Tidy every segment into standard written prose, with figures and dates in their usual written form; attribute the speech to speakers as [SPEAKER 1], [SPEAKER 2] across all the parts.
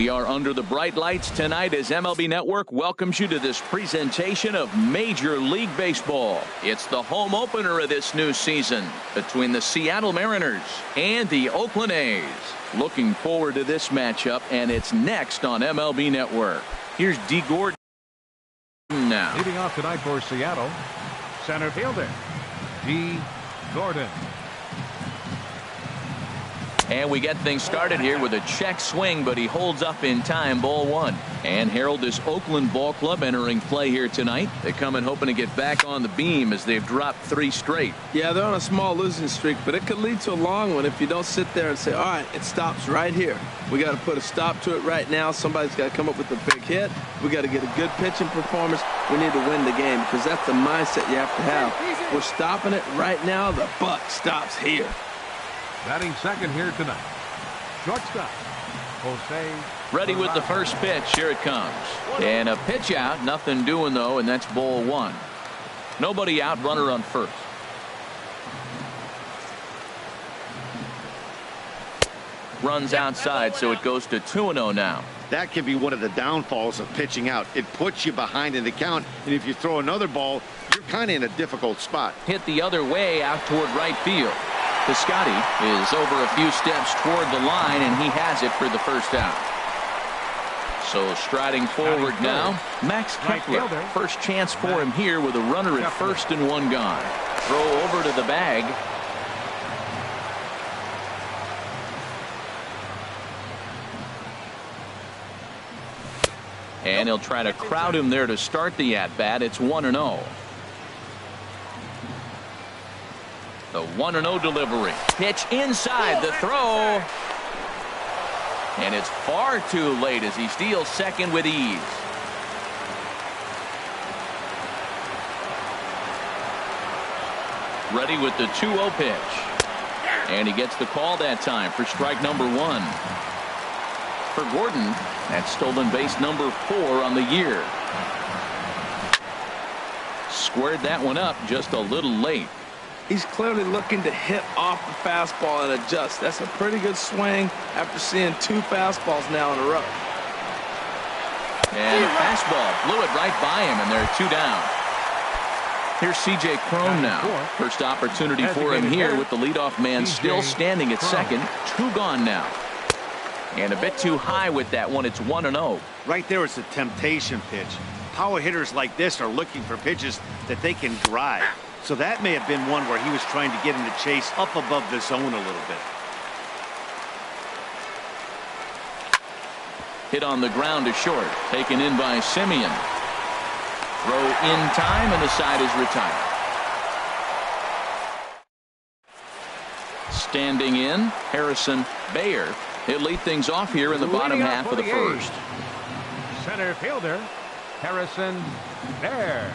[SPEAKER 1] We are under the bright lights tonight as MLB Network welcomes you to this presentation of Major League Baseball. It's the home opener of this new season between the Seattle Mariners and the Oakland A's. Looking forward to this matchup, and it's next on MLB Network. Here's D. Gordon now.
[SPEAKER 2] Leading off tonight for Seattle, center fielder D. Gordon.
[SPEAKER 1] And we get things started here with a check swing, but he holds up in time. Ball one. And Harold, this Oakland ball club entering play here tonight. They come in hoping to get back on the beam as they've dropped 3 straight.
[SPEAKER 3] Yeah, they're on a small losing streak, but it could lead to a long one if you don't sit there and say, all right, it stops right here. We got to put a stop to it right now. Somebody's got to come up with a big hit. We got to get a good pitching performance. We need to win the game because that's the mindset you have to have. We're stopping it right now. The buck stops here.
[SPEAKER 2] Batting second here tonight, shortstop Jose.
[SPEAKER 1] Ready with the first pitch. Here it comes. And a pitch out. Nothing doing, though, and that's ball one. Nobody out. Runner on first. Runs outside, so it goes to 2-0 now.
[SPEAKER 4] That can be one of the downfalls of pitching out. It puts you behind in the count, and if you throw another ball, you're kind of in a difficult spot.
[SPEAKER 1] Hit the other way out toward right field. Piscotty is over a few steps toward the line, and he has it for the first out. So striding forward now, Max Kepler. First chance for him here with a runner at first and one gone. Throw over to the bag. And he'll try to crowd him there to start the at-bat. It's 1-0. The 1-0 delivery. Pitch inside the throw. And it's far too late as he steals second with ease. Ready with the 2-0 pitch. And he gets the call that time for strike number 1. For Gordon, that's stolen base number 4 on the year. Squared that one up just a little late.
[SPEAKER 3] He's clearly looking to hit off the fastball and adjust. That's a pretty good swing after seeing 2 fastballs now in a row.
[SPEAKER 1] And a fastball blew it right by him, and there are 2 down. Here's C.J. Cron now. First opportunity for him here with the leadoff man still standing at second. 2 gone now. And a bit too high with that one. It's 1-0.
[SPEAKER 4] Right there, it's a temptation pitch. Power hitters like this are looking for pitches that they can drive. So that may have been one where he was trying to get him to chase up above the zone a little bit.
[SPEAKER 1] Hit on the ground to short. Taken in by Semien. Throw in time, and the side is retired. Standing in, Harrison Baer. He'll lead things off here in the bottom half of the first.
[SPEAKER 2] Center fielder Harrison Baer.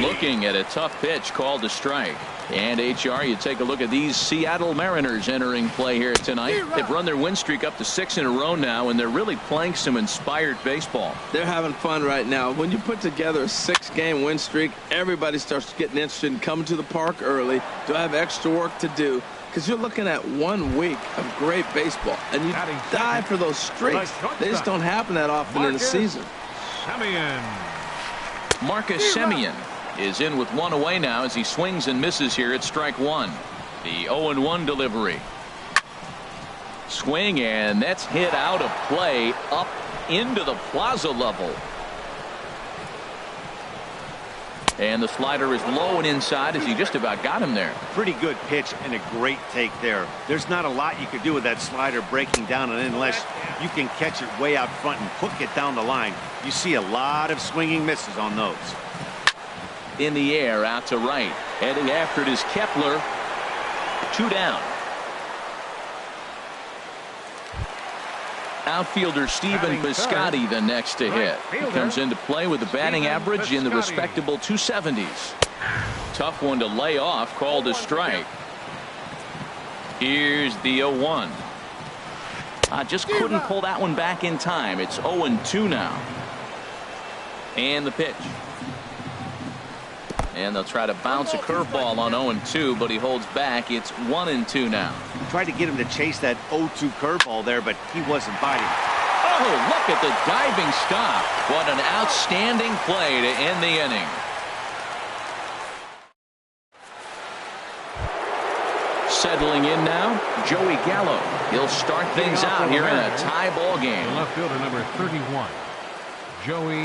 [SPEAKER 1] Looking at a tough pitch called a strike. And HR, you take a look at these Seattle Mariners entering play here tonight. They've run their win streak up to 6 in a row now, and they're really playing some inspired baseball.
[SPEAKER 3] They're having fun right now. When you put together a 6-game win streak, everybody starts getting interested in coming to the park early. Do I have extra work to do? Because you're looking at 1 week of great baseball, and you die for those streaks. They just don't happen that often in a season.
[SPEAKER 1] Marcus Semien is in with 1 away now as he swings and misses here at strike 1. The 0-1 delivery. Swing, and that's hit out of play up into the plaza level. And the slider is low and inside as he just about got him there.
[SPEAKER 4] Pretty good pitch and a great take there. There's not a lot you could do with that slider breaking down, and unless you can catch it way out front and hook it down the line, you see a lot of swinging misses on those.
[SPEAKER 1] In the air out to right. Heading after it is Kepler. 2 down. Outfielder Stephen Piscotty the next to hit. He comes into play with a batting average in the respectable 270s. Tough one to lay off, called a strike. Here's the 0-1. Just couldn't pull that one back in time. It's 0-2 now. And the pitch. And they'll try to bounce a curveball on 0-2, but he holds back. It's 1-2 now.
[SPEAKER 4] Tried to get him to chase that 0-2 curveball there, but he wasn't biting.
[SPEAKER 1] Oh, look at the diving stop. What an outstanding play to end the inning. Settling in now, Joey Gallo. He'll start things out here in a tie ball game.
[SPEAKER 2] Left fielder number 31, Joey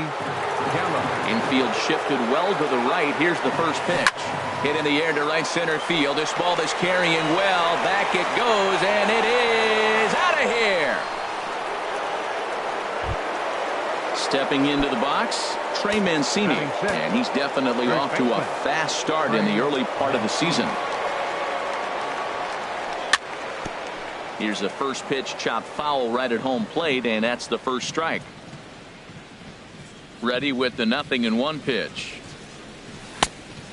[SPEAKER 2] Gallo.
[SPEAKER 1] Infield shifted well to the right. Here's the first pitch. Hit in the air to right center field. This ball is carrying well. Back it goes, and it is out of here. Stepping into the box, Trey Mancini. And he's definitely off to a fast start in the early part of the season. Here's the first pitch, chopped foul right at home plate, and that's the first strike. Ready with the 0-1 pitch.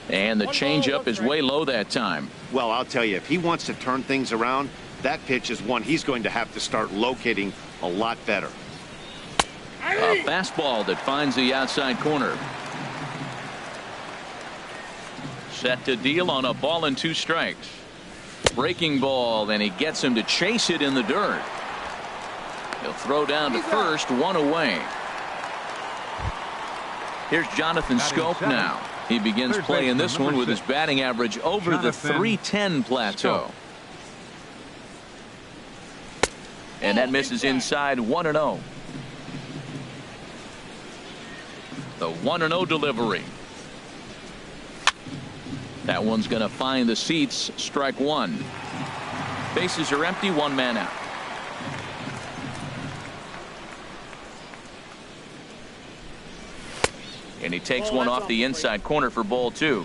[SPEAKER 1] And the changeup is way low that time.
[SPEAKER 4] Well, I'll tell you, if he wants to turn things around, that pitch is one he's going to have to start locating a lot better.
[SPEAKER 1] A fastball that finds the outside corner. Set to deal on a ball and 2 strikes. Breaking ball, and he gets him to chase it in the dirt. He'll throw down to first, 1 away. Here's Jonathan Scope now. He begins playing this one with his batting average over the .310 plateau. And that misses inside, 1-0. The 1-0 delivery. That one's going to find the seats. Strike 1. Bases are empty. 1 man out. And he takes one off the inside corner for ball 2.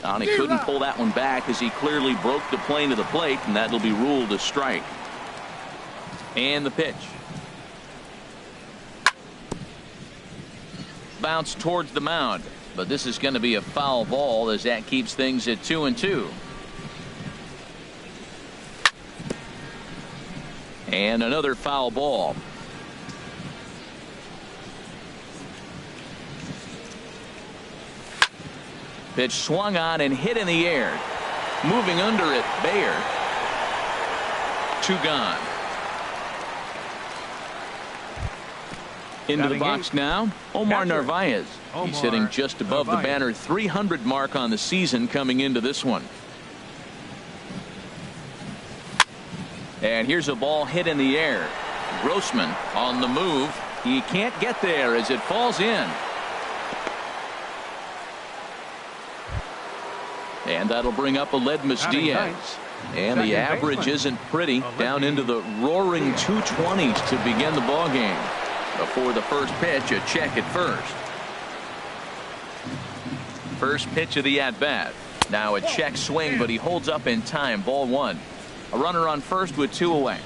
[SPEAKER 1] And he couldn't pull that one back as he clearly broke the plane to the plate, and that'll be ruled a strike. And the pitch. Bounce towards the mound, but this is going to be a foul ball as that keeps things at 2-2. And another foul ball. Pitch swung on and hit in the air. Moving under it, Bayer. 2 gone. Into the box now, Omar Narvaez. He's hitting just above the banner 300 mark on the season coming into this one. And here's a ball hit in the air. Grossman on the move. He can't get there as it falls in. And that'll bring up Aledmus Diaz. And the average isn't pretty. Down into the roaring 220s to begin the ball game. Before the first pitch, a check at first. First pitch of the at-bat. Now a check swing, but he holds up in time. Ball 1. A runner on first with 2 away.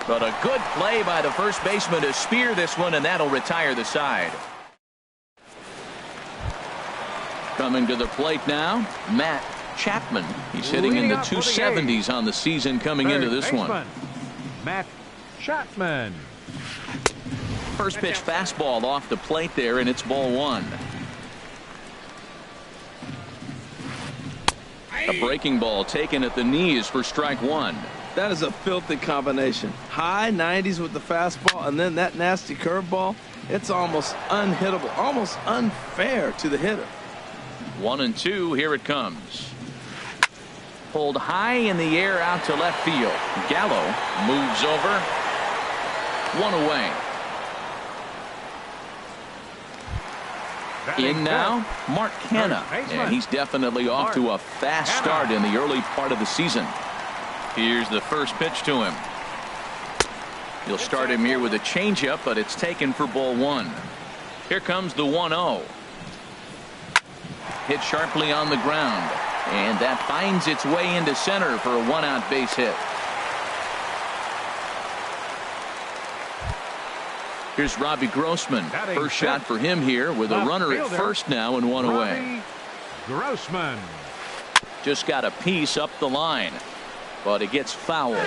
[SPEAKER 1] But a good play by the first baseman to spear this one, and that'll retire the side. Coming to the plate now, Matt Chapman. He's hitting in the 270s on the season coming into this one.
[SPEAKER 2] Matt Chapman.
[SPEAKER 1] First pitch fastball off the plate there, and it's ball 1. A breaking ball taken at the knees for strike 1.
[SPEAKER 3] That is a filthy combination. High 90s with the fastball, and then that nasty curveball. It's almost unhittable, almost unfair to the hitter.
[SPEAKER 1] 1-2. Here it comes. Pulled high in the air out to left field. Gallo moves over. 1 away. In now, Mark Canha, and he's definitely off to a fast start in the early part of the season. Here's the first pitch to him. You'll start him here with a changeup, but it's taken for ball 1. Here comes the 1-0. Hit sharply on the ground, and that finds its way into center for a 1-out base hit. Here's Robbie Grossman. First shot for him here with a runner at first now and 1 away.
[SPEAKER 2] Grossman
[SPEAKER 1] just got a piece up the line. but it gets fouled.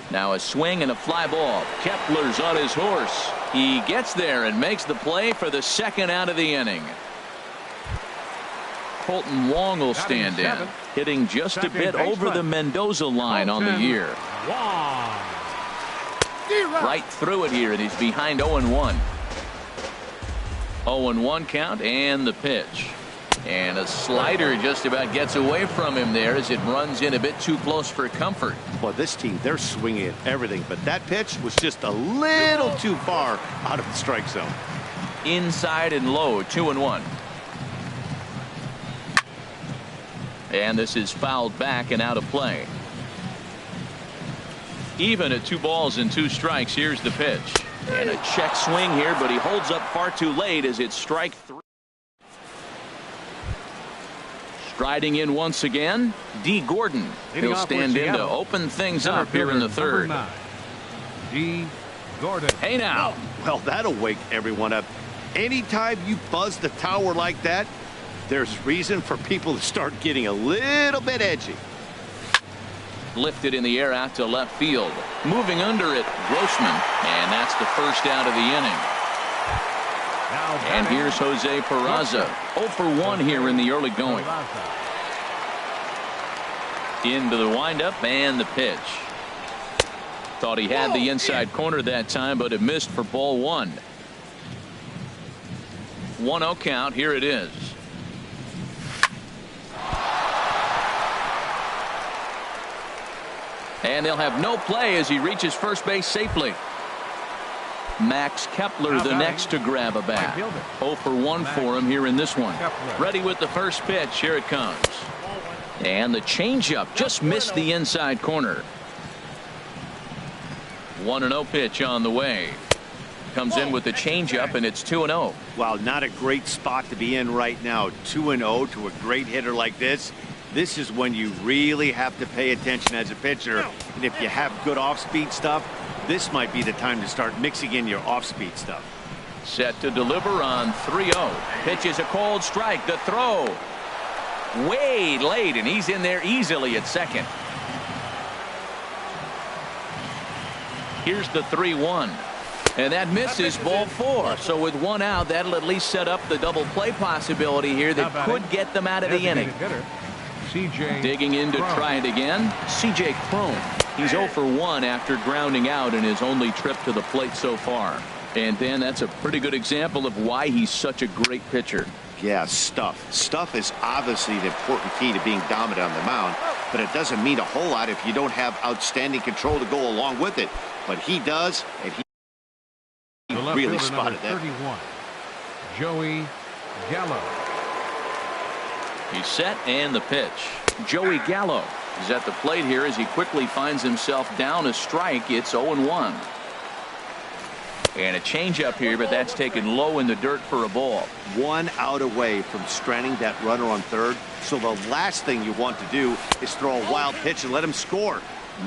[SPEAKER 1] Now a swing and a fly ball. Kepler's on his horse. He gets there and makes the play for the second out of the inning. Colton Wong will stand in, hitting just a bit over the Mendoza line on the year. Right through it here, and he's behind 0-1. 0-1 count, and the pitch. And a slider just about gets away from him there as it runs in a bit too close for comfort.
[SPEAKER 4] Well, this team, they're swinging at everything, but that pitch was just a little too far out of the strike zone.
[SPEAKER 1] Inside and low, 2-1. And this is fouled back and out of play. Even at 2 balls and 2 strikes. Here's the pitch. And a check swing here, but he holds up far too late as it's strike 3. Striding in once again, D. Gordon. He'll stand in to open things up here in the third.
[SPEAKER 2] D. Gordon.
[SPEAKER 1] Hey now.
[SPEAKER 4] Well, that'll wake everyone up. Anytime you buzz the tower like that, there's reason for people to start getting a little bit edgy.
[SPEAKER 1] Lifted in the air out to left field. Moving under it, Grossman. And that's the first out of the inning. And here's Jose Peraza. 0 for 1 here in the early going. Into the windup and the pitch. Thought he had the inside corner that time, but it missed for ball 1. 1-0 count. Here it is. And they'll have no play as he reaches first base safely. Max Kepler the next to grab a bat. 0 for 1 for him here in this one. Ready with the first pitch. Here it comes. And the changeup just missed the inside corner. 1-0 pitch on the way. Comes in with the changeup, and it's 2-0.
[SPEAKER 4] Well, not a great spot to be in right now. 2-0 to a great hitter like this. This is when you really have to pay attention as a pitcher. And if you have good off-speed stuff, this might be the time to start mixing in your off-speed stuff.
[SPEAKER 1] Set to deliver on 3-0. Pitch is a cold strike. The throw way late, and he's in there easily at second. Here's the 3-1. And that misses ball 4. So with 1 out, that'll at least set up the double play possibility here that could get them out of the inning. Digging in to try it again, C.J. Cron. He's 0 for 1 after grounding out in his only trip to the plate so far. And Dan, that's a pretty good example of why he's such a great pitcher.
[SPEAKER 4] Yeah, stuff. Stuff is obviously the important key to being dominant on the mound, but it doesn't mean a whole lot if you don't have outstanding control to go along with it. But he does, and he really spotted that.
[SPEAKER 2] 31, Joey Gallo.
[SPEAKER 1] He's set, and the pitch. Joey Gallo is at the plate here as he quickly finds himself down a strike. It's 0-1. And a changeup here, but that's taken low in the dirt for a ball.
[SPEAKER 4] 1 out away from stranding that runner on third. So the last thing you want to do is throw a wild pitch and let him score.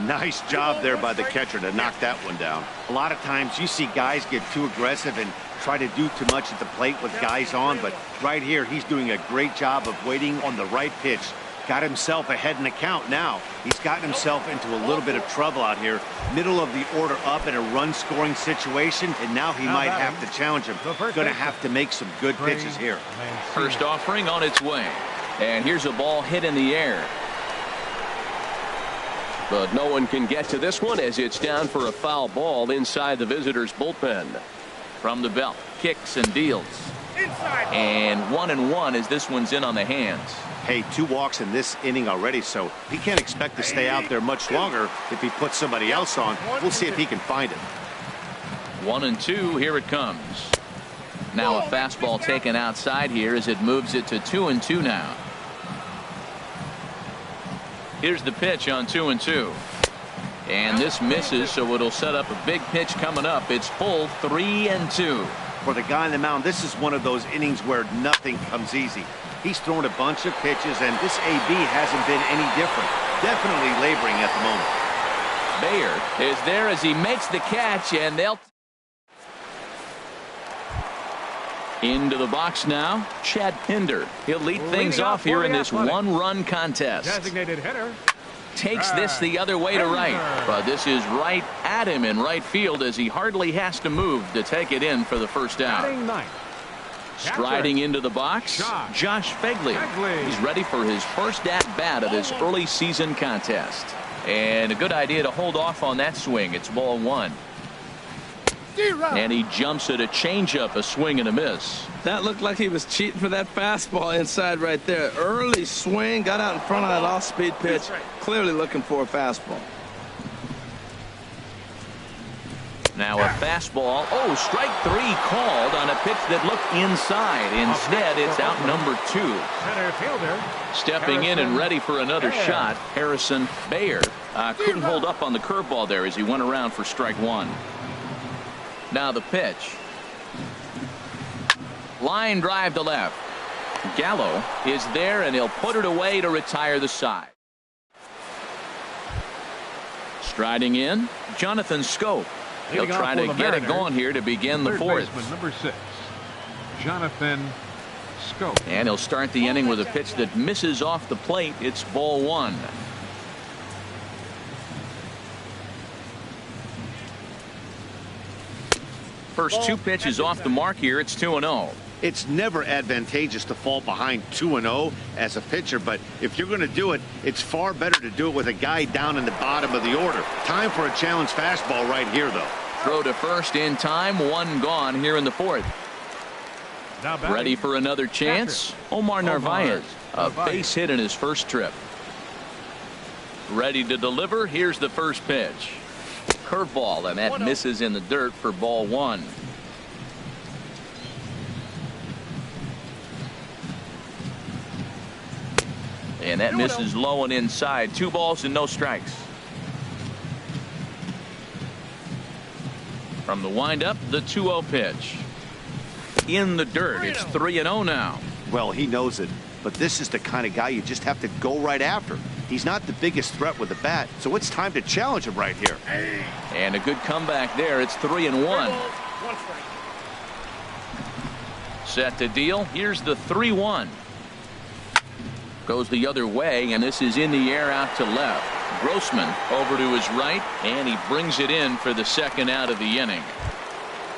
[SPEAKER 4] Nice job there by the catcher to knock that one down. A lot of times you see guys get too aggressive and try to do too much at the plate with guys on, but right here he's doing a great job of waiting on the right pitch. Got himself ahead in the count now. He's gotten himself into a little bit of trouble out here. Middle of the order up in a run scoring situation, and now he might have to challenge him. Going to have to make some good pitches here.
[SPEAKER 1] First offering on its way. And here's a ball hit in the air. But no one can get to this one as it's down for a foul ball inside the visitors' bullpen. From the belt, kicks and deals. And 1-1 as this one's in on the hands.
[SPEAKER 4] Hey, 2 walks in this inning already, so he can't expect to stay out there much longer if he puts somebody else on. We'll see if he can find it.
[SPEAKER 1] 1-2, here it comes. Now a fastball taken outside here as it moves it to 2-2 now. Here's the pitch on 2-2. And this misses, so it'll set up a big pitch coming up. It's full 3-2.
[SPEAKER 4] For the guy on the mound, this is one of those innings where nothing comes easy. He's thrown a bunch of pitches, and this AB hasn't been any different. Definitely laboring at the moment.
[SPEAKER 1] Bayer is there as he makes the catch, and they'll... Into the box now, Chad Pinder. He'll lead things off here in this one-run contest.
[SPEAKER 2] Designated hitter.
[SPEAKER 1] Takes this the other way to right, but this is right at him in right field as he hardly has to move to take it in for the first out. Striding into the box, Josh Fegley. He's ready for his first at-bat of this early season contest. And a good idea to hold off on that swing. It's ball one. And he jumps at a changeup, a swing and a miss.
[SPEAKER 3] That looked like he was cheating for that fastball inside right there. Early swing, got out in front of that off-speed pitch. Clearly looking for a fastball.
[SPEAKER 1] Now a fastball. Oh, strike three called on a pitch that looked inside. Instead, it's out number two.
[SPEAKER 2] Center fielder.
[SPEAKER 1] Stepping in and ready for another shot, Harrison Bayer. Couldn't hold up on the curveball there as he went around for strike one. Now the pitch. Line drive to left. Gallo is there, and he'll put it away to retire the side. Striding in, Jonathan Scope. He'll try to get it going here to begin the fourth.
[SPEAKER 2] Number 6, Jonathan Scope.
[SPEAKER 1] And he'll start the inning with a pitch that misses off the plate. It's ball one. First two pitches off the mark here. It's 2-0.
[SPEAKER 4] It's never advantageous to fall behind 2-0 as a pitcher, but if you're going to do it, it's far better to do it with a guy down in the bottom of the order. Time for a challenge fastball right here, though.
[SPEAKER 1] Throw to first in time. One gone here in the fourth. Ready for another chance. Omar Narvaez. A base hit in his first trip. Ready to deliver. Here's the first pitch. Curveball, and that misses in the dirt for ball one. And that misses low and inside. 2 balls and no strikes. From the windup, the 2-0 pitch. In the dirt. It's 3-0 now.
[SPEAKER 4] Well, he knows it, but this is the kind of guy you just have to go right after. He's not the biggest threat with the bat, so it's time to challenge him right here.
[SPEAKER 1] And a good comeback there. It's 3-1. Set to deal. Here's the 3-1. Goes the other way, and this is in the air out to left. Grossman over to his right, and he brings it in for the second out of the inning.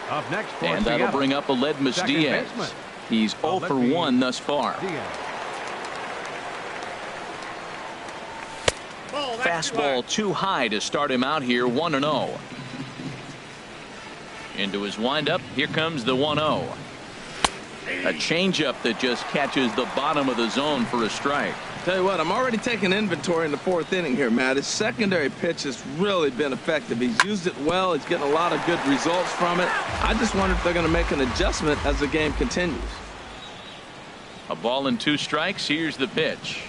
[SPEAKER 2] Up next for
[SPEAKER 1] and that'll bring up Aledmus Diaz. He's 0 for 1 thus far. Fastball too high to start him out here. 1-0. Into his windup. Here comes the 1-0. A changeup that just catches the bottom of the zone for a strike.
[SPEAKER 3] Tell you what, I'm already taking inventory in the fourth inning here, Matt. His secondary pitch has really been effective. He's used it well. He's getting a lot of good results from it. I just wonder if they're going to make an adjustment as the game continues.
[SPEAKER 1] A ball and 2 strikes. Here's the pitch.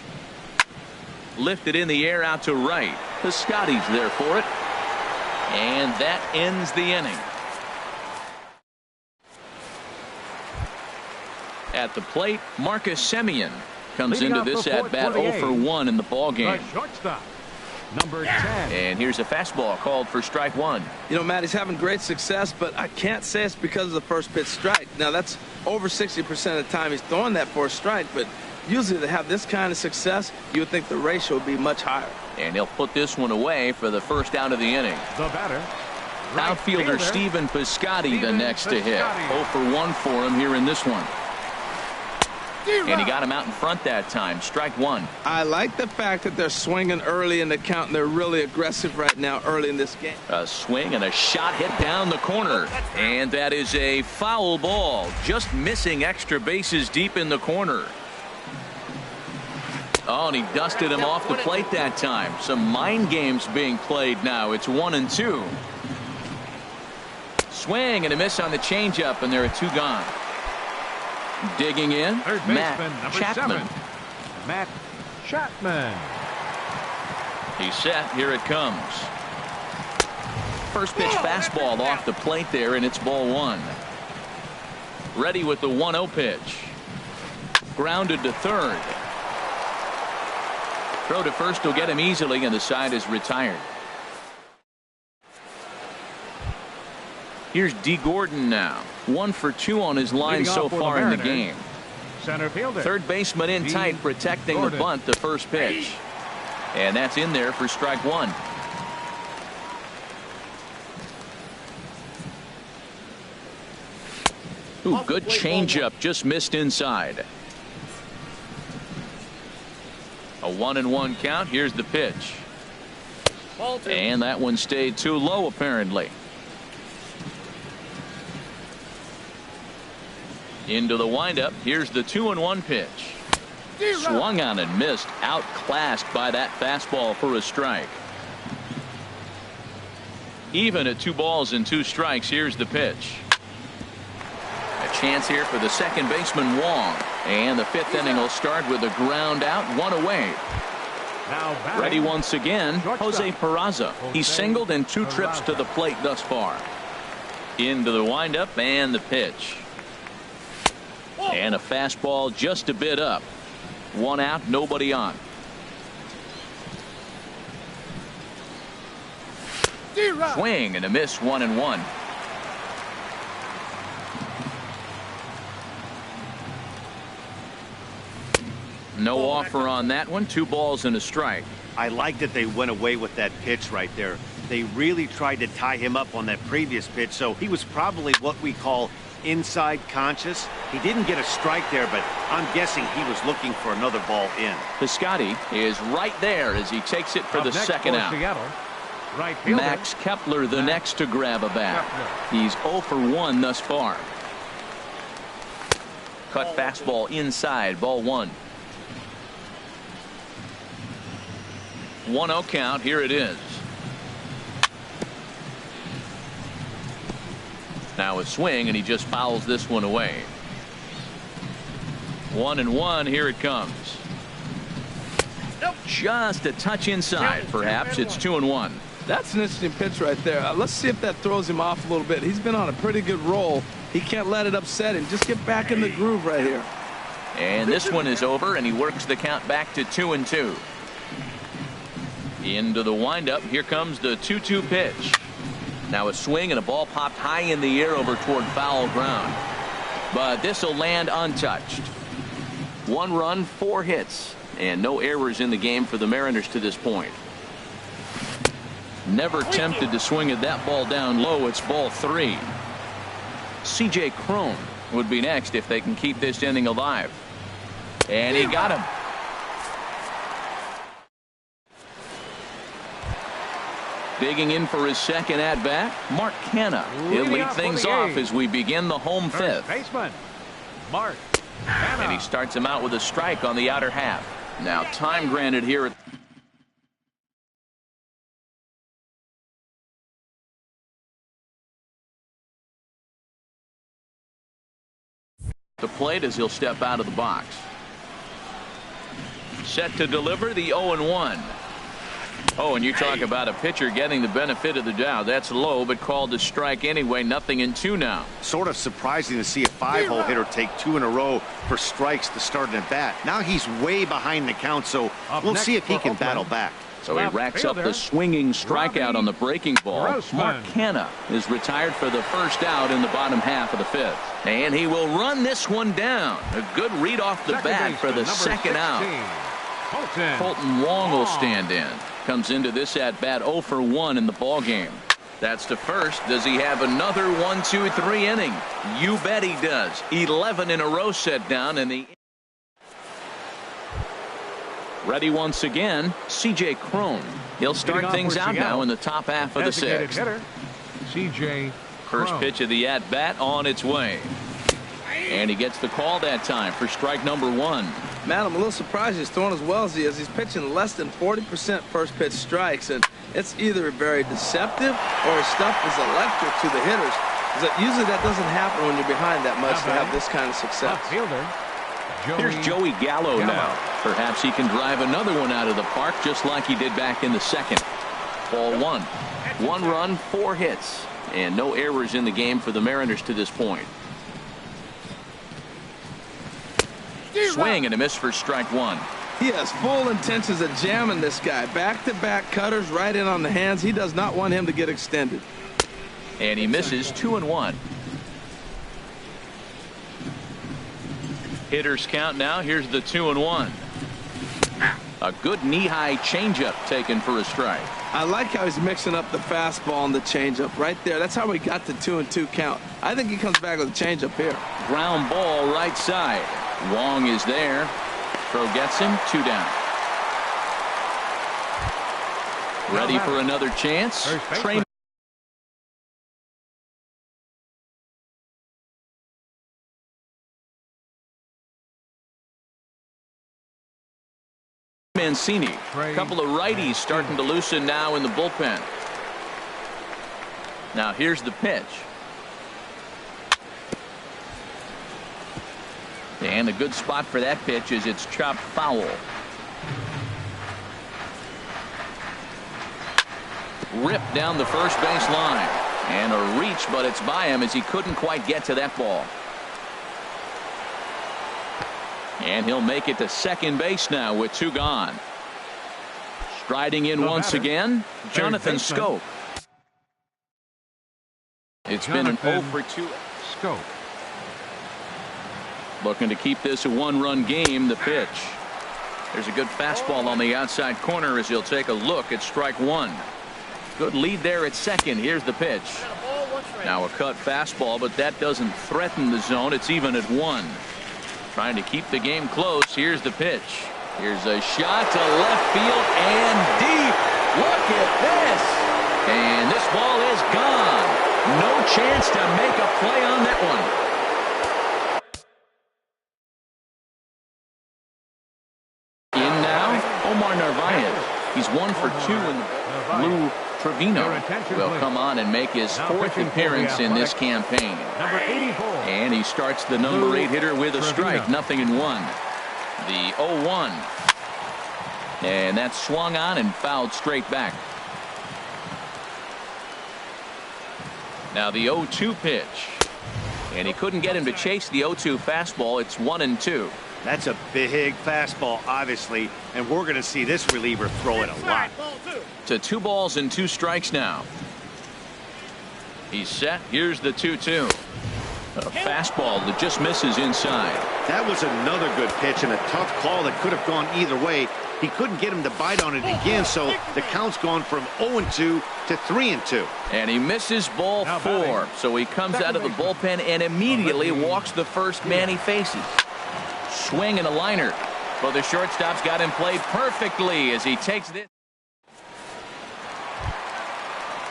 [SPEAKER 1] Lifted in the air out to right. Piscotty's there for it. And that ends the inning. At the plate, Marcus Semien comes into this at-bat 0 for 1 in the ballgame.
[SPEAKER 2] Shortstop, number 10.
[SPEAKER 1] And here's a fastball called for strike one.
[SPEAKER 3] You know, Matt, he's having great success, but I can't say it's because of the first pitch strike. Now, that's over 60% of the time he's throwing that for a strike, but usually to have this kind of success, you would think the ratio would be much higher.
[SPEAKER 1] And he'll put this one away for the first out of the inning.
[SPEAKER 2] The batter,
[SPEAKER 1] outfielder Stephen Piscotty, the next to hit. 0 for 1 for him here in this one. And he got him out in front that time. Strike one.
[SPEAKER 3] I like the fact that they're swinging early in the count, and they're really aggressive right now early in this game.
[SPEAKER 1] A swing and a shot hit down the corner. And that is a foul ball. Just missing extra bases deep in the corner. Oh, and he dusted him off the plate that time. Some mind games being played now. It's 1-2. Swing and a miss on the changeup, and there are 2 gone. Digging in, Matt Chapman.
[SPEAKER 2] Matt Chapman.
[SPEAKER 1] He's set. Here it comes. First pitch fastball off the plate there, and it's ball one. Ready with the 1-0 pitch. Grounded to third. Throw to first will get him easily, and the side is retired. Here's D. Gordon now. 1 for 2 on his line so far in the game.
[SPEAKER 2] Center fielder.
[SPEAKER 1] Third baseman in tight, protecting the bunt, the first pitch. And that's in there for strike 1. Ooh, good changeup, just missed inside. A 1-1 count. Here's the pitch. And that one stayed too low, apparently. Into the windup. Here's the 2-1 pitch. Swung on and missed. Outclassed by that fastball for a strike. Even at 2 balls and 2 strikes. Here's the pitch. A chance here for the second baseman, Wong. And the 5th inning will start with a ground out, 1 away.
[SPEAKER 2] Now
[SPEAKER 1] ready once again, Jose Peraza. He singled in 2 trips to the plate thus far. Into the windup and the pitch. And a fastball just a bit up. 1 out, nobody on. Swing and a miss, 1-1. No offer on that one. 2 balls and a strike.
[SPEAKER 4] I like that they went away with that pitch right there. They really tried to tie him up on that previous pitch, so he was probably what we call inside conscious. He didn't get a strike there, but I'm guessing he was looking for another ball in.
[SPEAKER 1] Piscotty is right there as he takes it for the second out.
[SPEAKER 2] Seattle, right fielder.
[SPEAKER 1] Max Kepler the next to grab a bat. He's 0 for 1 thus far. Cut fastball inside, ball 1. 1-0 count. Here it is. Now a swing, and he just fouls this one away. 1-1. Here it comes. Just a touch inside. Perhaps it's 2-1.
[SPEAKER 3] That's an interesting pitch right there. Let's see if that throws him off a little bit. He's been on a pretty good roll. He can't let it upset him. Just get back in the groove right here.
[SPEAKER 1] And this one is over, and he works the count back to 2-2. Into the windup. Here comes the 2-2 pitch. Now a swing and a ball popped high in the air over toward foul ground. But this will land untouched. 1 run, 4 hits, and no errors in the game for the Mariners to this point. Never tempted to swing at that ball down low. It's ball 3. C.J. Cron would be next if they can keep this inning alive. And he got him. Digging in for his second at-bat, Mark Canha. He'll lead things off as we begin the home 5th.
[SPEAKER 2] Baseman, Mark Canha.
[SPEAKER 1] And he starts him out with a strike on the outer half. Now time granted here at the plate as he'll step out of the box. Set to deliver the 0-1. Oh, and you talk about a pitcher getting the benefit of the doubt. That's low, but called to strike anyway. 0-2 now.
[SPEAKER 4] Sort of surprising to see a 5-hole hitter take 2 in a row for strikes to start an at-bat. Now he's way behind the count, so we'll see if he can battle back.
[SPEAKER 1] So he racks up the swinging strikeout on the breaking ball. Mark Canha is retired for the first out in the bottom half of the 5th. And he will run this one down. A good read off the bat for the second out. Colton Wong will stand in. Comes into this at bat 0 for 1 in the ball game. That's to first. Does he have another 1, 2, 3 inning? You bet he does. 11 in a row set down, and the ready once again, C.J. Cron. He'll start things out now in the top half of the 6th.
[SPEAKER 2] C.J.
[SPEAKER 1] First pitch of the at bat on its way. And he gets the call that time for strike number 1.
[SPEAKER 3] Man, I'm a little surprised he's throwing as well as he is. He's pitching less than 40% first pitch strikes, and it's either very deceptive or his stuff is electric to the hitters. Usually that doesn't happen when you're behind that much to have this kind of success.
[SPEAKER 1] Here's Joey Gallo now. Perhaps he can drive another one out of the park just like he did back in the 2nd. Ball 1. 1 run, 4 hits, and no errors in the game for the Mariners to this point. Swing and a miss for strike 1.
[SPEAKER 3] He has full intentions of jamming this guy. Back-to-back cutters right in on the hands. He does not want him to get extended.
[SPEAKER 1] And he misses 2-1. Hitters count now. Here's the 2-1. A good knee-high changeup taken for a strike.
[SPEAKER 3] I like how he's mixing up the fastball and the changeup right there. That's how we got the 2-2 count. I think he comes back with a changeup here.
[SPEAKER 1] Ground ball right side. Wong is there. Throw gets him. 2 down. Ready for another chance. Trey Mancini. A couple of righties starting to loosen now in the bullpen. Now here's the pitch. And a good spot for that pitch is it's chopped foul. Ripped down the first base line. And a reach, but it's by him as he couldn't quite get to that ball. And he'll make it to second base now with 2 gone. Striding in once again, Jonathan Schoop. It's been an 0 for 2.
[SPEAKER 2] Schoop.
[SPEAKER 1] Looking to keep this a 1-run game. The pitch. There's a good fastball on the outside corner as he'll take a look at strike 1. Good lead there at second. Here's the pitch. Now a cut fastball, but that doesn't threaten the zone. It's even at 1. Trying to keep the game close. Here's the pitch. Here's a shot to left field and deep. Look at this. And this ball is gone. No chance to make a play on that one. In now, Omar Narvaez. He's 1 for 2 in the blue. Trevino will come on and make his 4th appearance in this campaign. And he starts the number 8 hitter with a strike. 0-1. The 0-1. And that's swung on and fouled straight back. Now the 0-2 pitch. And he couldn't get him to chase the 0-2 fastball. It's 1-2.
[SPEAKER 4] That's a big fastball, obviously, and we're going to see this reliever throw it a lot.
[SPEAKER 1] To 2 balls and 2 strikes now. He's set. Here's the 2-2. A fastball that just misses inside.
[SPEAKER 4] That was another good pitch and a tough call that could have gone either way. He couldn't get him to bite on it again, so the count's gone from 0-2 to 3-2.
[SPEAKER 1] And he misses ball 4, so he comes out of the bullpen and immediately walks the first man he faces. Swing and a liner. Well, the shortstop's got him played perfectly as he takes this.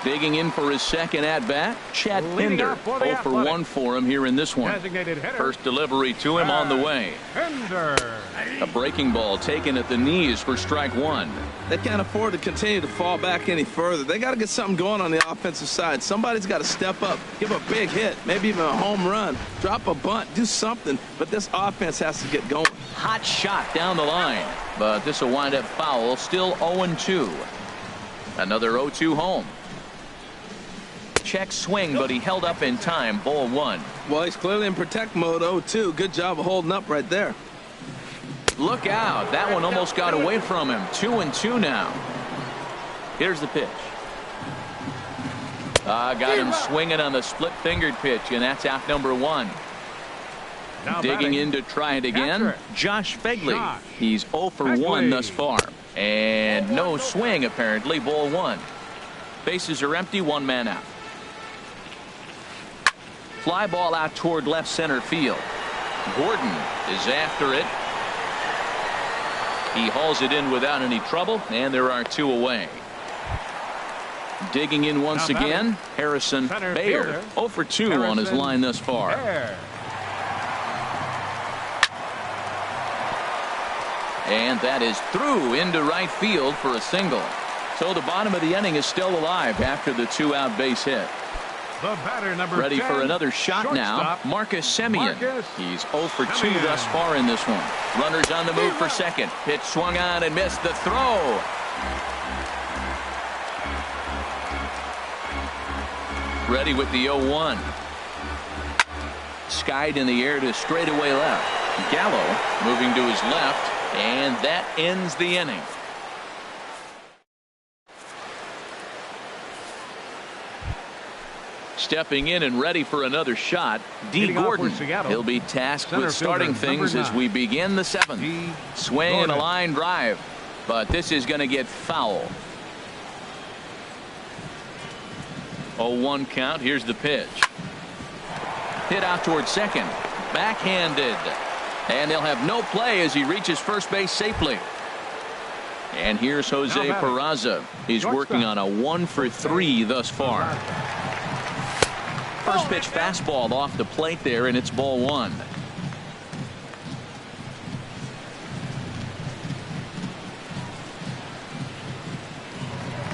[SPEAKER 1] Digging in for his second at-bat, Chad Pinder. 0 for 1 for him here in this one. First delivery to him on the way. A breaking ball taken at the knees for strike 1.
[SPEAKER 3] They can't afford to continue to fall back any further. They got to get something going on the offensive side. Somebody's got to step up, give a big hit, maybe even a home run, drop a bunt, do something. But this offense has to get going.
[SPEAKER 1] Hot shot down the line, but this will wind up foul. Still 0-2. Another 0-2 home. Check swing, but he held up in time. Ball 1.
[SPEAKER 3] Well, he's clearly in protect mode. 0-2. Good job of holding up right there.
[SPEAKER 1] Look out. That one almost got away from him. 2-2 now. Here's the pitch. Got him swinging on the split-fingered pitch, and that's out number 1. Digging in to try it again, Josh Fegley. He's 0 for 1 thus far. And no swing, apparently. Ball 1. Bases are empty. 1 man out. Fly ball out toward left center field. Gordon is after it. He hauls it in without any trouble, and there are 2 away. Digging in once again, Harrison Bader. 0 for 2 on his line thus far. And that is through into right field for a single. So the bottom of the inning is still alive after the 2-out base hit.
[SPEAKER 2] The batter, number
[SPEAKER 1] Ready
[SPEAKER 2] 10,
[SPEAKER 1] for another shot now. Marcus Semien. He's 0 for 2 thus far in this one. Runners on the move for second. Pitch swung on and missed the throw. Ready with the 0-1. Skied in the air to straightaway left. Gallo moving to his left, and that ends the inning. stepping in and ready for another shot, D.
[SPEAKER 2] Leading off for
[SPEAKER 1] Gordon.
[SPEAKER 2] Seattle,
[SPEAKER 1] He'll be tasked
[SPEAKER 2] center
[SPEAKER 1] with starting
[SPEAKER 2] fielder,
[SPEAKER 1] things
[SPEAKER 2] number
[SPEAKER 1] as
[SPEAKER 2] 9,
[SPEAKER 1] we begin the 7th.
[SPEAKER 2] D.
[SPEAKER 1] Swing and a
[SPEAKER 2] Gordon.
[SPEAKER 1] line drive, but this is going to get foul. 0-1 count. Here's the pitch. Hit out towards second. Backhanded. And they'll have no play as he reaches first base safely. And here's Jose Peraza. He's working on a 1-for-3 thus far. First pitch fastball off the plate there, and it's ball 1.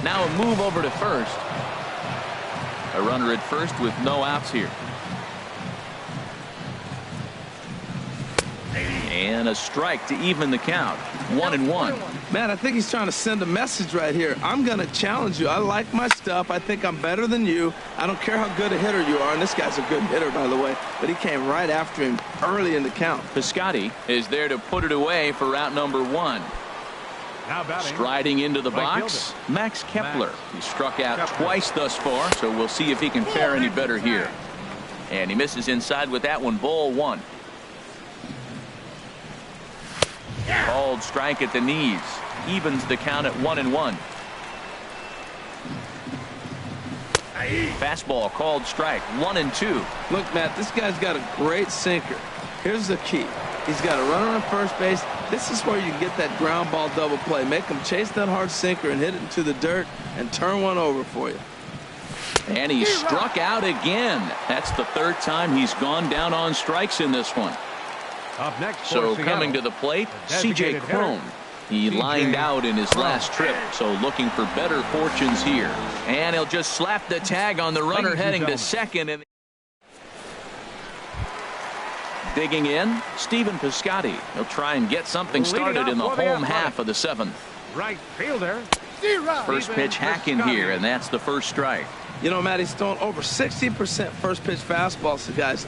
[SPEAKER 1] Now a move over to first. A runner at first with no outs here. And a strike to even the count. 1-1.
[SPEAKER 3] Man, I think he's trying to send a message right here. I'm going to challenge you. I like my stuff. I think I'm better than you. I don't care how good a hitter you are. And this guy's a good hitter, by the way. But he came right after him early in the count.
[SPEAKER 1] Piscotty is there to put it away for out number 1.
[SPEAKER 2] Now batting,
[SPEAKER 1] striding into the
[SPEAKER 2] right
[SPEAKER 1] box,
[SPEAKER 2] fielder.
[SPEAKER 1] Max Kepler. He struck out
[SPEAKER 2] Kepler.
[SPEAKER 1] twice thus far, so we'll see if he can fare any better here. And he misses inside with that one. Ball 1. Called strike at the knees. Evens the count at 1-1. Fastball called strike. 1-2.
[SPEAKER 3] Look, Matt, this guy's got a great sinker. Here's the key. He's got a runner on first base. This is where you get that ground ball double play. Make him chase that hard sinker and hit it into the dirt and turn one over for you.
[SPEAKER 1] And he struck out again. That's the 3rd time he's gone down on strikes in this one.
[SPEAKER 2] Up next
[SPEAKER 1] So
[SPEAKER 2] for
[SPEAKER 1] coming
[SPEAKER 2] Seattle,
[SPEAKER 1] to the plate,
[SPEAKER 2] the
[SPEAKER 1] C.J.
[SPEAKER 2] designated
[SPEAKER 1] Cron. He
[SPEAKER 2] C.J.
[SPEAKER 1] lined out in his
[SPEAKER 2] Cron.
[SPEAKER 1] last trip, so looking for better fortunes here. And he'll just slap the tag on the runner
[SPEAKER 2] Ladies and
[SPEAKER 1] heading to
[SPEAKER 2] gentlemen.
[SPEAKER 1] second. And digging in, Stephen Piscotty. He'll try and get something
[SPEAKER 2] Leading
[SPEAKER 1] started in the
[SPEAKER 2] off for the
[SPEAKER 1] home
[SPEAKER 2] Athletic.
[SPEAKER 1] half of the 7th.
[SPEAKER 2] right fielder.
[SPEAKER 1] First pitch hack in
[SPEAKER 2] Piscotty.
[SPEAKER 1] here, and that's the first strike.
[SPEAKER 3] You know, Matt, he's thrown over 60% first pitch fastballs to guys.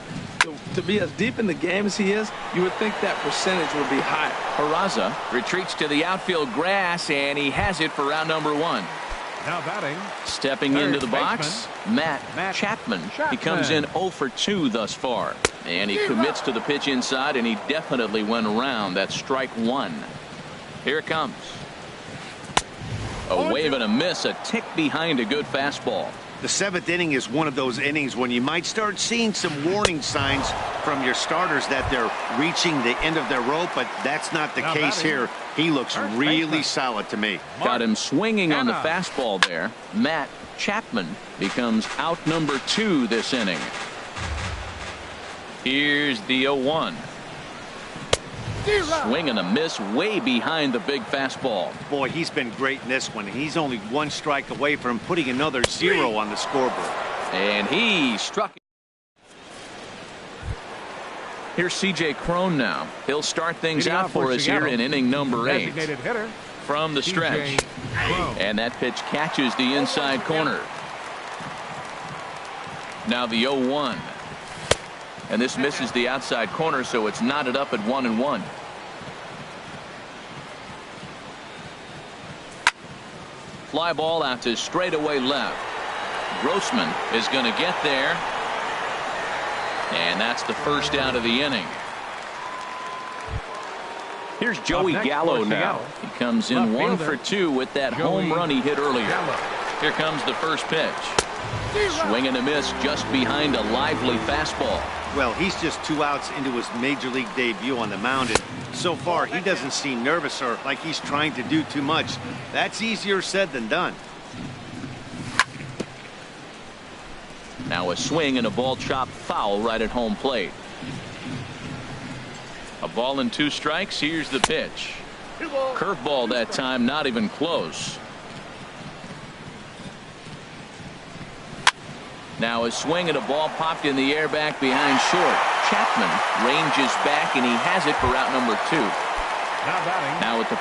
[SPEAKER 3] To be as deep in the game as he is, you would think that percentage would be higher.
[SPEAKER 1] Peraza retreats to the outfield grass, and he has it for round number 1.
[SPEAKER 2] Now batting,
[SPEAKER 1] Stepping
[SPEAKER 2] third
[SPEAKER 1] into the box, Matt Chapman. He comes in 0 for 2 thus far. And he commits to the pitch inside, and he definitely went around. That's strike 1. Here it comes. A wave and a miss, a tick behind a good fastball.
[SPEAKER 4] The 7th inning is one of those innings when you might start seeing some warning signs from your starters that they're reaching the end of their rope, but that's not the
[SPEAKER 2] Now
[SPEAKER 4] case
[SPEAKER 2] batting,
[SPEAKER 4] here. He looks
[SPEAKER 2] first
[SPEAKER 4] really
[SPEAKER 2] baseman.
[SPEAKER 4] solid to me.
[SPEAKER 1] Got him swinging on the
[SPEAKER 2] Anna.
[SPEAKER 1] fastball there. Matt Chapman becomes out number 2 this inning. Here's the 0-1. Swing and a miss way behind the big fastball.
[SPEAKER 4] Boy, he's been great in this one. He's only 1 strike away from putting another 0 on the scoreboard.
[SPEAKER 1] And he struck. Here's C.J. Cron now. He'll start things
[SPEAKER 2] Leading
[SPEAKER 1] out
[SPEAKER 2] off
[SPEAKER 1] for us here
[SPEAKER 2] Seattle,
[SPEAKER 1] in inning number 8.
[SPEAKER 2] designated hitter,
[SPEAKER 1] From the stretch.
[SPEAKER 2] C.J. Cron.
[SPEAKER 1] And that pitch catches the inside corner. Now the 0-1. And this misses the outside corner, so it's knotted up at 1-1. Fly ball out to straightaway left. Grossman is going to get there. And that's the first out of the inning. Here's Joey
[SPEAKER 2] next
[SPEAKER 1] Gallo
[SPEAKER 2] for
[SPEAKER 1] now.
[SPEAKER 2] Seattle.
[SPEAKER 1] He comes in
[SPEAKER 2] Left
[SPEAKER 1] 1
[SPEAKER 2] fielder,
[SPEAKER 1] for 2 with that
[SPEAKER 2] Joey
[SPEAKER 1] home run he hit earlier.
[SPEAKER 2] Gallo.
[SPEAKER 1] Here comes the first pitch. Swing and a miss just behind a lively fastball.
[SPEAKER 4] Well, he's just 2 outs into his major league debut on the mound, and so far he doesn't seem nervous or like he's trying to do too much. That's easier said than done.
[SPEAKER 1] Now a swing and a ball chopped foul right at home plate. A ball and 2 strikes. Here's the pitch. Curveball that time, not even close. Now a swing and a ball popped in the air back behind short. Chapman ranges back, and he has it for out number 2.
[SPEAKER 2] Now batting,
[SPEAKER 1] Now at the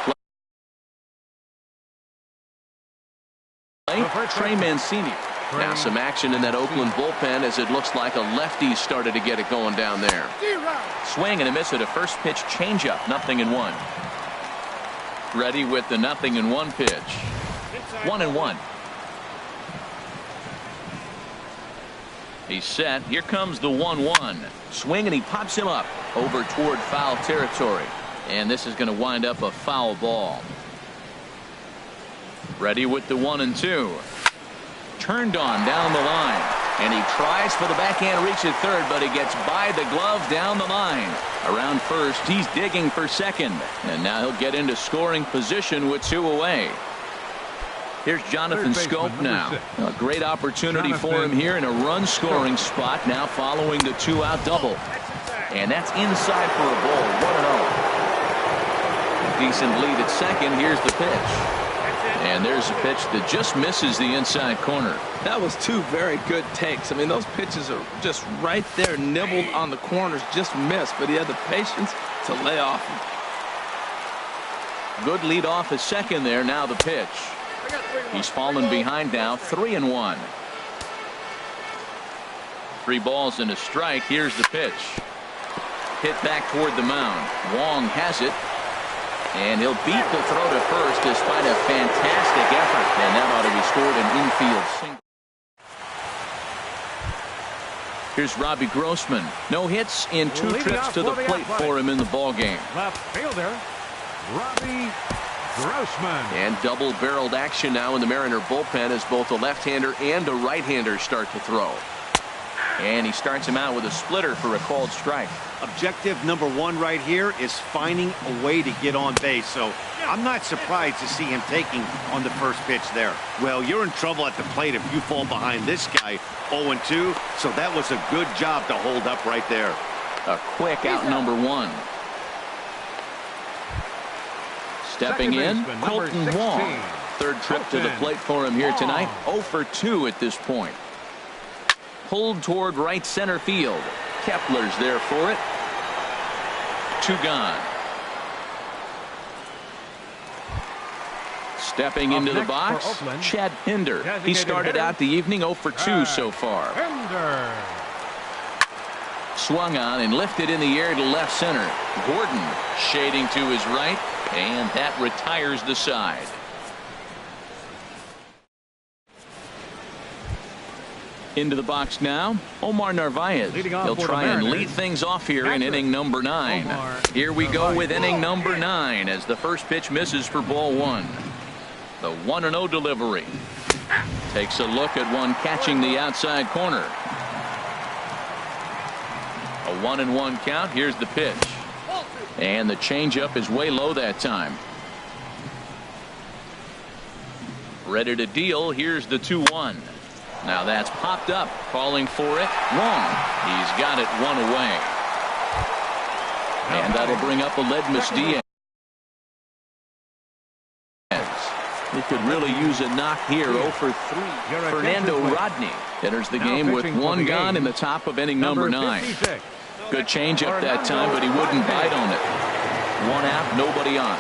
[SPEAKER 1] plate, Trey Mancini. Now some action in that Oakland bullpen as it looks like a lefty started to get it going down there. Swing and a miss at a first pitch changeup. 0-1. Ready with the 0-1 pitch. 1-1. He's set. Here comes the 1-1. Swing, and he pops him up over toward foul territory. And this is going to wind up a foul ball. Ready with the 1-2. Turned on down the line. And he tries for the backhand reach at third, but he gets by the glove down the line. Around first, he's digging for second. And now he'll get into scoring position with 2 away. Here's Jonathan Scope now. A great opportunity for him here in a run-scoring spot now following the 2-out double. And that's inside for a ball, 1-0. Decent lead at second. Here's the pitch. And there's a pitch that just misses the inside corner.
[SPEAKER 3] That was 2 very good takes. I mean, those pitches are just right there, nibbled on the corners, just missed. But he had the patience to lay off him.
[SPEAKER 1] Good lead off at second there. Now the pitch. He's fallen behind now, 3-1. 3 balls and a strike. Here's the pitch. Hit back toward the mound. Wong has it. And he'll beat the throw to first despite a fantastic effort. And that ought to be scored an infield single. Here's Robbie Grossman. No hits in 2 trips to the plate for him in the ballgame.
[SPEAKER 2] Left fielder, Robbie Grossman.
[SPEAKER 1] And double-barreled action now in the Mariner bullpen as both a left-hander and a right-hander start to throw. And he starts him out with a splitter for a called strike.
[SPEAKER 4] Objective number 1 right here is finding a way to get on base. So I'm not surprised to see him taking on the first pitch there. Well, you're in trouble at the plate if you fall behind this guy 0-2. So that was a good job to hold up right there.
[SPEAKER 1] A quick out number 1. Stepping in, Colton Wong. 3rd trip to the plate for him here tonight. 0 for 2 at this point. Pulled toward right center field. Kepler's there for it. 2 gone. Stepping into the box, Chad Pinder. He started out the evening 0 for 2 so far. Swung on and lifted in the air to left center. Gordon shading to his right, and that retires the side. Into the box now, Omar Narvaez. He'll try and lead things off here in inning number 9. Here we go with inning number 9 as the first pitch misses for ball 1. The 1-0 delivery. Takes a look at one catching the outside corner. A 1-1 count. Here's the pitch. And the changeup is way low that time. Ready to deal. Here's the 2-1. Now that's popped up, calling for it. Wrong. He's got it 1 away. And that'll bring up Aledmus Diaz. He could really use a knock here. 0 for 3. Fernando Rodney enters the game with 1 gone in the top of inning number 9. Good changeup that time, but he wouldn't bite on it. 1 out, nobody on.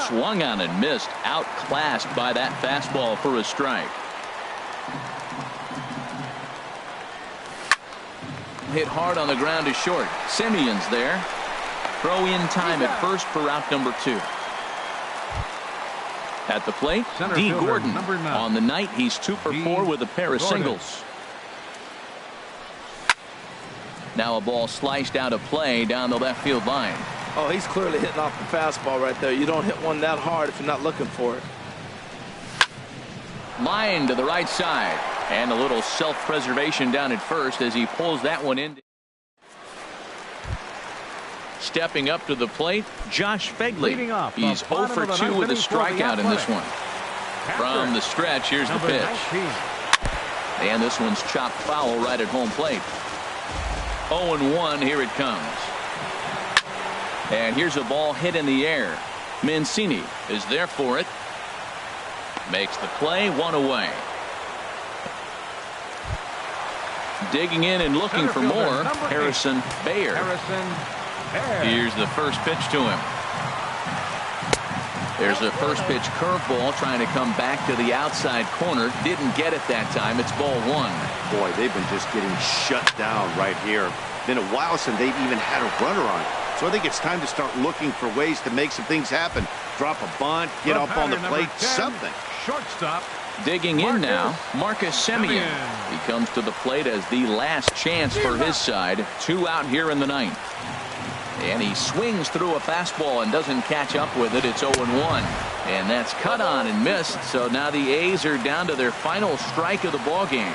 [SPEAKER 1] Swung on and missed, outclassed by that fastball for a strike. Hit hard on the ground to short. Simeon's there. Throw in time at first for out number 2. At the plate, D. Gordon. On the night, he's 2 for 4 with a pair of singles. Now a ball sliced out of play down the left field line.
[SPEAKER 3] Oh, he's clearly hitting off the fastball right there. You don't hit one that hard if you're not looking for it.
[SPEAKER 1] Line to the right side. And a little self-preservation down at first as he pulls that one in. Stepping up to the plate, Josh Fegley. He's 0 for 2 with a strikeout in this one. From the stretch, here's the pitch. And this one's chopped foul right at home plate. 0-1, here it comes. And here's a ball hit in the air. Mancini is there for it. Makes the play, 1 away. Digging in and looking for more, Harrison Baer. Here's the first pitch to him. There's a first pitch curveball trying to come back to the outside corner. Didn't get it that time. It's ball 1.
[SPEAKER 4] Boy, they've been just getting shut down right here. Been a while since they've even had a runner on. So I think it's time to start looking for ways to make some things happen. Drop a bunt, get up on the plate, something.
[SPEAKER 2] Shortstop
[SPEAKER 1] Digging in now, Marcus Semien. He comes to the plate as the last chance for his side. 2 out here in the ninth. And he swings through a fastball and doesn't catch up with it. It's 0-1. And that's cut on and missed. So now the A's are down to their final strike of the ball game.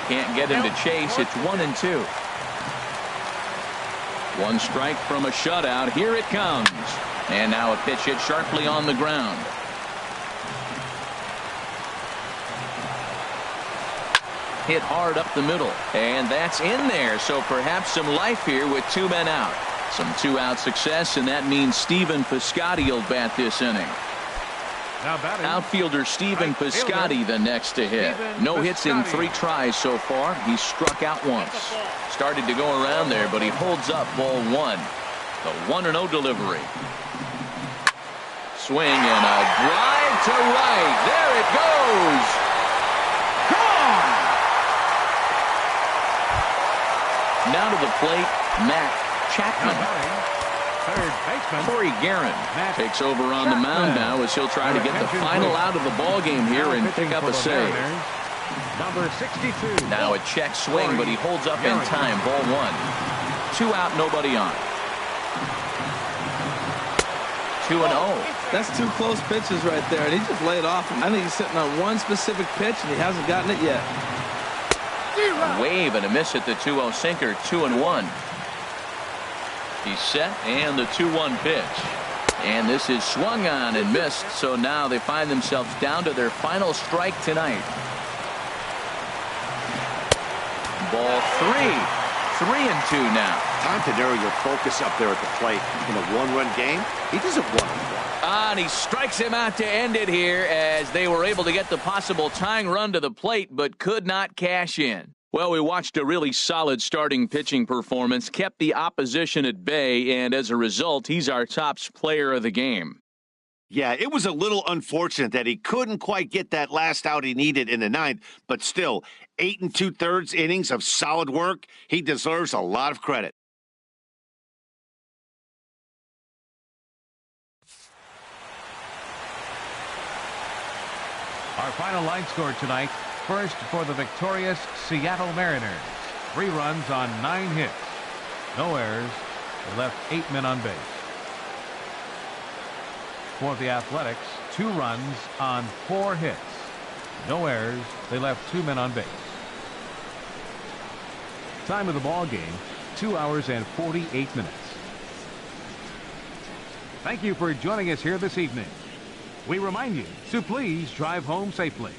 [SPEAKER 1] Can't get him to chase. It's 1-2. 1 strike from a shutout. Here it comes. And now a pitch hit sharply on the ground. Hit hard up the middle, and that's in there. So perhaps some life here with 2 men out. Some 2-out success, and that means Stephen Piscotty will bat this inning. Outfielder Stephen Piscotty the next to hit. No hits in 3 tries so far. He's struck out once. Started to go around there, but he holds up ball 1. The 1-0 delivery. Swing and a drive to right. There it goes. Gone. Now to the plate, Matt Chapman.
[SPEAKER 2] Third baseman
[SPEAKER 1] Corey Guerin takes over on the mound now as he'll try to get the final out of the ball game here and pick up a save.
[SPEAKER 2] Number 62.
[SPEAKER 1] Now a check swing, but he holds up in time. Ball 1. 2 out, nobody on. 2-0.
[SPEAKER 3] That's 2 close pitches right there, and he just laid off him. I think he's sitting on 1 specific pitch, and he hasn't gotten it yet.
[SPEAKER 1] A wave and a miss at the 2-0 sinker. 2-1. He's set, and the 2-1 pitch. And this is swung on and missed, so now they find themselves down to their final strike tonight. Ball 3. 3-2 now.
[SPEAKER 4] Time to narrow your focus up there at the plate. In a 1-run game, he doesn't want to.
[SPEAKER 1] And he strikes him out to end it here as they were able to get the possible tying run to the plate but could not cash in. Well, we watched a really solid starting pitching performance, kept the opposition at bay, and as a result, he's our top player of the game.
[SPEAKER 4] Yeah, it was a little unfortunate that he couldn't quite get that last out he needed in the 9th, but still, 8 2/3 innings of solid work. He deserves a lot of credit.
[SPEAKER 2] Our final line score tonight. First for the victorious Seattle Mariners. 3 runs on 9 hits. No errors. They left 8 men on base. For the Athletics, 2 runs on 4 hits. No errors. They left 2 men on base. Time of the ball game, 2 hours and 48 minutes. Thank you for joining us here this evening. We remind you to please drive home safely.